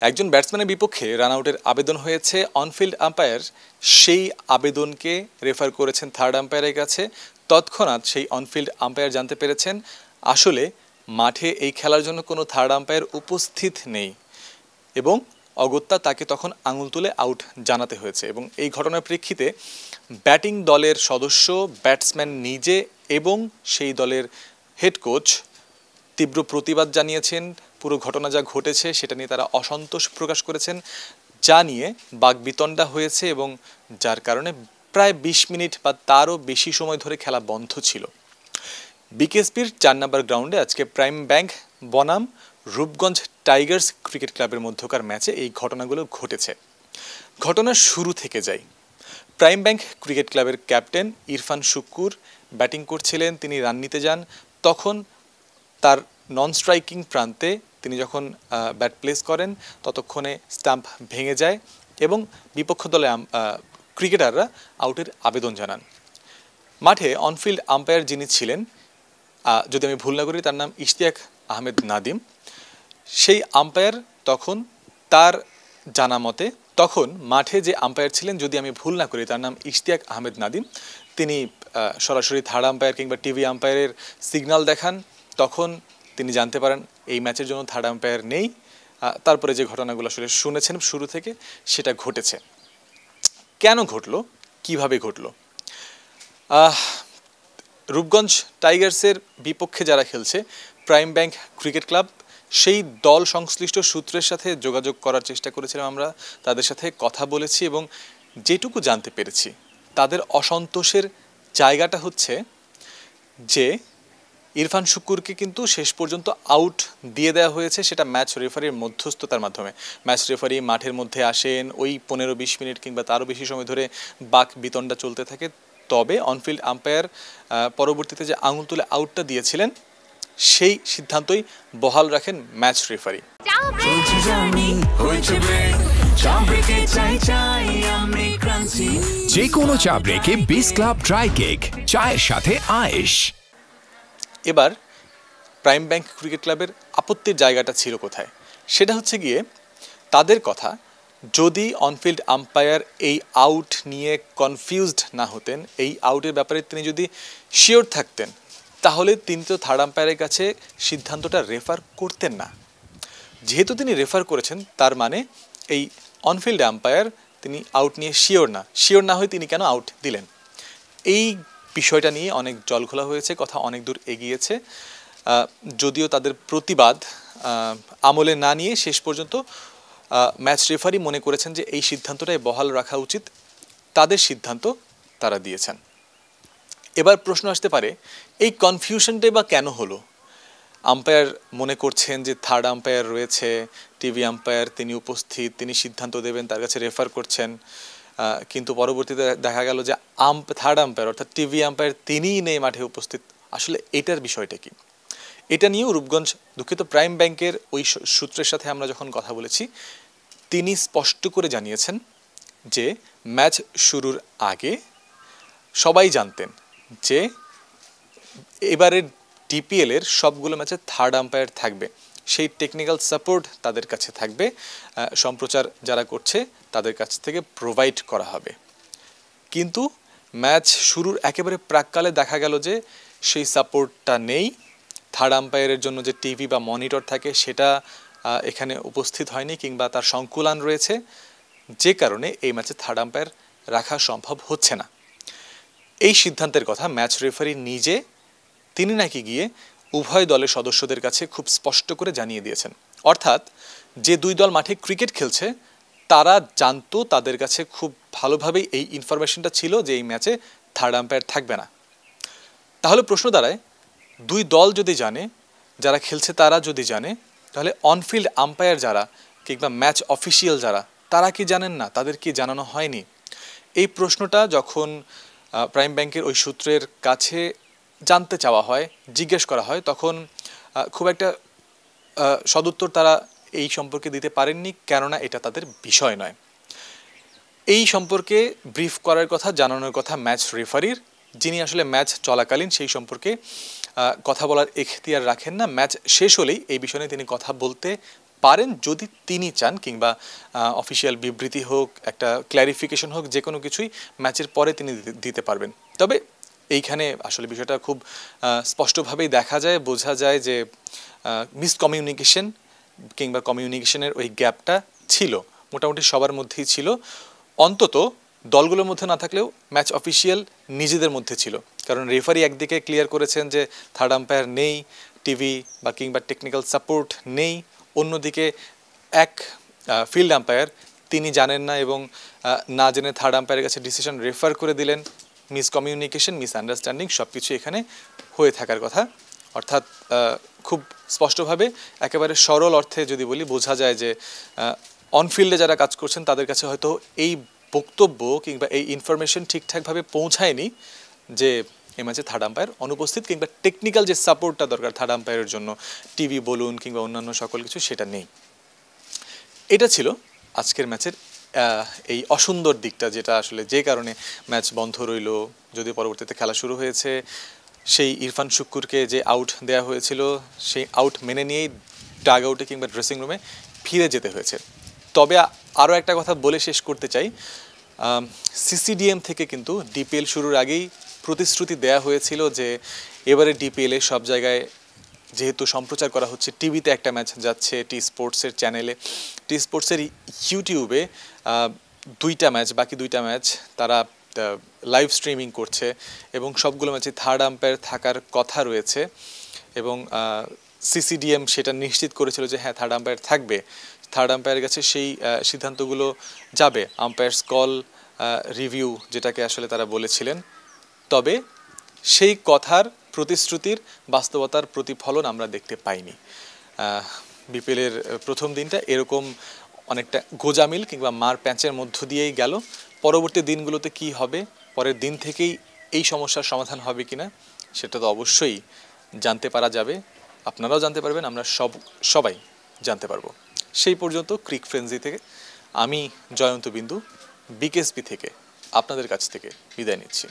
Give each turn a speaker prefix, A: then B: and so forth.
A: একজন ব্যাটসম্যানের বিপক্ষে রান আউটের আবেদন হয়েছে, অনফিল্ড আম্পায়ার সেই আবেদনকে রেফার করেছেন থার্ড আম্পায়ারের কাছে। তৎক্ষণাৎ সেই অনফিল্ড আম্পায়ার জানতে পেরেছেন আসলে মাঠে এই খেলার জন্য কোনো থার্ড আম্পায়ার উপস্থিত নেই এবং অগত্যা তাকে তখন আঙুল তুলে আউট জানাতে হয়েছে। এবং এই ঘটনার প্রেক্ষিতে ব্যাটিং দলের সদস্য, ব্যাটসম্যান নিজে এবং সেই দলের হেড কোচ তীব্র প্রতিবাদ জানিয়েছেন। পুরো ঘটনা যা ঘটেছে সেটা নিয়ে তারা অসন্তোষ প্রকাশ করেছেন, যা নিয়ে বাকবিতণ্ডা হয়েছে এবং যার কারণে প্রায় ২০ মিনিট বা তারও বেশি সময় ধরে খেলা বন্ধ ছিল। বিকেএসপির ৪ নম্বর গ্রাউন্ডে আজকে প্রাইম ব্যাংক বনাম রূপগঞ্জ টাইগার্স ক্রিকেট ক্লাবের মধ্যকার ম্যাচে এই ঘটনাগুলো ঘটেছে। ঘটনার শুরু থেকে যাই। প্রাইম ব্যাংক ক্রিকেট ক্লাবের ক্যাপ্টেন ইরফান শুক্কুর ব্যাটিং করছিলেন, তিনি রান নিতে যান। তখন তার নন স্ট্রাইকিং প্রান্তে তিনি যখন ব্যাট প্লেস করেন ততক্ষণে স্টাম্প ভেঙে যায় এবং বিপক্ষ দলে ক্রিকেটাররা আউটের আবেদন জানান। মাঠে অনফিল্ড আম্পায়ার যিনি ছিলেন, যদি আমি ভুল না করি তার নাম ইশতিয়াক আহমেদ নাদিম, সেই আম্পায়ার তখন তার জানা মতে তখন মাঠে যে আম্পায়ার ছিলেন, যদি আমি ভুল না করি তার নাম ইশতিয়াক আহমেদ নাদিম, তিনি সরাসরি থার্ড আম্পায়ার কিংবা টিভি আম্পায়ারের সিগন্যাল দেখান। তখন তিনি জানতে পারেন এই ম্যাচের জন্য থার্ড আম্পায়ার নেই। তারপরে যে ঘটনাগুলো আসলে শুনেছেন শুরু থেকে সেটা ঘটেছে। কেন ঘটলো, কিভাবে ঘটলো? রূপগঞ্জ টাইগার্সের বিপক্ষে যারা খেলছে প্রাইম ব্যাংক ক্রিকেট ক্লাব, সেই দল সংশ্লিষ্ট সূত্রের সাথে যোগাযোগ করার চেষ্টা করেছিলাম আমরা, তাদের সাথে কথা বলেছি এবং যেটুকু জানতে পেরেছি তাদের অসন্তোষের জায়গাটা হচ্ছে যে ইরফান শুক্কুরকে কিন্তু শেষ পর্যন্ত আউট দিয়ে দেওয়া হয়েছে, সেটা ম্যাচ রেফারির মধ্যস্থতার মাধ্যমে। ম্যাচ রেফারি মাঠের মধ্যে আসেন, ওই ১৫-২০ মিনিট কিংবা তারও বেশি সময় ধরে বাক বিতণ্ডা চলতে থাকে। তবে অনফিল্ড আম্পায়ার পরবর্তীতে যে আঙুল তুলে আউটটা দিয়েছিলেন সেই সিদ্ধান্তই বহাল রাখেন ম্যাচ রেফারি।
B: যে কোনো চা ব্রেকে ২০ ক্লাব ড্রাই কেক, চায়ের সাথে আয়েশ।
A: এবার প্রাইম ব্যাংক ক্রিকেট ক্লাবের আপত্তির জায়গাটা ছিল কোথায়? সেটা হচ্ছে গিয়ে তাদের কথা, যদি অনফিল্ড আম্পায়ার এই আউট নিয়ে কনফিউজড না হতেন, এই আউটের ব্যাপারে তিনি যদি শিওর থাকতেন, তাহলে তিনি তো থার্ড আম্পায়ারের কাছে সিদ্ধান্তটা রেফার করতেন না। যেহেতু তিনি রেফার করেছেন, তার মানে এই অনফিল্ড আম্পায়ার তিনি আউট নিয়ে শিওর না হয়ে তিনি কেন আউট দিলেন? এই বিষয়টা নিয়ে অনেক জলঘোলা হয়েছে, কথা অনেক দূর এগিয়েছে। যদিও তাদের প্রতিবাদ আমলে না নিয়ে শেষ পর্যন্ত ম্যাচ রেফারি মনে করেছেন যে এই সিদ্ধান্তটাই বহাল রাখা উচিত, তাদের সিদ্ধান্ত তারা দিয়েছেন। এবার প্রশ্ন আসতে পারে, এই কনফিউশনটাই বা কেন হলো? আম্পায়ার মনে করছেন যে থার্ড আম্পায়ার রয়েছে, টিভি আম্পায়ার তিনি উপস্থিত, তিনি সিদ্ধান্ত দেবেন, তার কাছে রেফার করছেন। কিন্তু পরবর্তীতে দেখা গেল যে থার্ড আম্পায়ার অর্থাৎ টিভি আম্পায়ার তিনিই নেই মাঠে উপস্থিত। আসলে এটার বিষয়টা কি? এটা নিয়েও রূপগঞ্জ, দুঃখিত, প্রাইম ব্যাংকের ওই সূত্রের সাথে আমরা যখন কথা বলেছি, তিনি স্পষ্ট করে জানিয়েছেন যে ম্যাচ শুরুর আগে সবাই জানতেন যে এবারের ডিপিএলের সবগুলো ম্যাচে থার্ড আম্পায়ার থাকবে, সেই টেকনিক্যাল সাপোর্ট তাদের কাছে থাকবে, সম্প্রচার যারা করছে তাদের কাছ থেকে প্রোভাইড করা হবে। কিন্তু ম্যাচ শুরুর একেবারে প্রাককালে দেখা গেল যে সেই সাপোর্টটা নেই। থার্ড আম্পায়ারের জন্য যে টিভি বা মনিটর থাকে সেটা এখানে উপস্থিত হয়নি কিংবা তার সংকুলান রয়েছে, যে কারণে এই ম্যাচে থার্ড আম্পায়ার রাখা সম্ভব হচ্ছে না। এই সিদ্ধান্তের কথা ম্যাচ রেফারি নিজে, তিনি নাকি গিয়ে উভয় দলের সদস্যদের কাছে খুব স্পষ্ট করে জানিয়ে দিয়েছেন। অর্থাৎ যে দুই দল মাঠে ক্রিকেট খেলছে তারা জানতো, তাদের কাছে খুব ভালোভাবেই এই ইনফরমেশনটা ছিল যে এই ম্যাচে থার্ড আম্পায়ার থাকবে না। তাহলে প্রশ্ন দাঁড়ায়, দুই দল যদি জানে, যারা খেলছে তারা যদি জানে, তাহলে অনফিল্ড আম্পায়ার যারা কিংবা ম্যাচ অফিসিয়াল যারা, তারা কি জানেন না? তাদের কি জানানো হয়নি? এই প্রশ্নটা যখন প্রাইম ব্যাংকের ওই সূত্রের কাছে জানতে চাওয়া হয়, জিজ্ঞেস করা হয়, তখন খুব একটা সদুত্তর তারা এই সম্পর্কে দিতে পারেননি, কেননা এটা তাদের বিষয় নয়। এই সম্পর্কে ব্রিফ করার কথা, জানানোর কথা ম্যাচ রেফারির, যিনি আসলে ম্যাচ চলাকালীন সেই সম্পর্কে কথা বলার এখতিয়ার রাখেন না। ম্যাচ শেষ হলেই এই বিষয়ে তিনি কথা বলতে পারেন যদি তিনি চান, কিংবা অফিসিয়াল বিবৃতি হোক, একটা ক্ল্যারিফিকেশন হোক, যে কোনো কিছুই ম্যাচের পরে তিনি দিতে পারবেন। তবে এইখানে আসলে বিষয়টা খুব স্পষ্টভাবেই দেখা যায়, বোঝা যায় যে মিসকমিউনিকেশন কিংবা কমিউনিকেশনের ওই গ্যাপটা ছিল, মোটামুটি সবার মধ্যেই ছিল। অন্তত দলগুলোর মধ্যে না থাকলেও ম্যাচ অফিসিয়াল নিজেদের মধ্যে ছিল। কারণ রেফারি একদিকে ক্লিয়ার করেছেন যে থার্ড আম্পায়ার নেই, টিভি বা কিংবা টেকনিক্যাল সাপোর্ট নেই, অন্যদিকে এক ফিল্ড আম্পায়ার তিনি জানেন না এবং না জেনে থার্ড আম্পায়ারের কাছে ডিসিশন রেফার করে দিলেন। মিসকমিউনিকেশন, মিসআন্ডারস্ট্যান্ডিং সব কিছু এখানে হয়ে থাকার কথা। অর্থাৎ খুব স্পষ্টভাবে একেবারে সরল অর্থে যদি বলি, বোঝা যায় যে অনফিল্ডে যারা কাজ করছেন তাদের কাছে হয়তো এই বক্তব্য কিংবা এই ইনফরমেশন ঠিকঠাকভাবে পৌঁছায়নি যে এই ম্যাচে থার্ড আম্পায়ার অনুপস্থিত, কিংবা টেকনিক্যাল যে সাপোর্টটা দরকার থার্ড আম্পায়ারের জন্য, টিভি বলুন কিংবা অন্যান্য সকল কিছু, সেটা নেই। এটা ছিল আজকের ম্যাচের এই অসুন্দর দিকটা, যেটা আসলে যে কারণে ম্যাচ বন্ধ রইল। যদি পরবর্তীতে খেলা শুরু হয়েছে, সেই ইরফান শুক্কুরকে যে আউট দেওয়া হয়েছিল সেই আউট মেনে নিয়েই ডাগ আউটে কিংবা ড্রেসিং রুমে ফিরে যেতে হয়েছে। তবে আরও একটা কথা বলে শেষ করতে চাই, সিসিডিএম থেকে কিন্তু ডিপিএল শুরুর আগেই প্রতিশ্রুতি দেয়া হয়েছিল যে এবারে ডিপিএলে সব জায়গায় যেহেতু সম্প্রচার করা হচ্ছে, টিভিতে একটা ম্যাচ যাচ্ছে টি স্পোর্টসের চ্যানেলে, টি স্পোর্টসের ইউটিউবে দুইটা ম্যাচ, বাকি দুইটা ম্যাচ তারা লাইভ স্ট্রিমিং করছে এবং সবগুলো ম্যাচে থার্ড আম্পায়ার থাকার কথা রয়েছে এবং সিসিডিএম সেটা নিশ্চিত করেছিল যে হ্যাঁ থার্ড আম্পায়ার থাকবে। থার্ড আম্পায়ারের কাছে সেই সিদ্ধান্তগুলো যাবে, আম্পায়ার্স কল রিভিউ যেটাকে আসলে তারা বলেছিলেন। তবে সেই কথার প্রতিশ্রুতির বাস্তবতার প্রতিফলন আমরা দেখতে পাইনি। বিপিএলের প্রথম দিনটা এরকম অনেকটা গোজামিল কিংবা মার প্যাঁচের মধ্য দিয়েই গেল। পরবর্তী দিনগুলোতে কি হবে, পরের দিন থেকেই এই সমস্যার সমাধান হবে কিনা, সেটা তো অবশ্যই জানতে পারা যাবে। আপনারাও জানতে পারবেন, আমরা সবাই জানতে পারবো। সেই পর্যন্ত ক্রিক ফ্রেন্সি থেকে আমি জয়ন্ত বিন্দু বিকেএসপি থেকে আপনাদের কাছ থেকে বিদায় নিচ্ছি।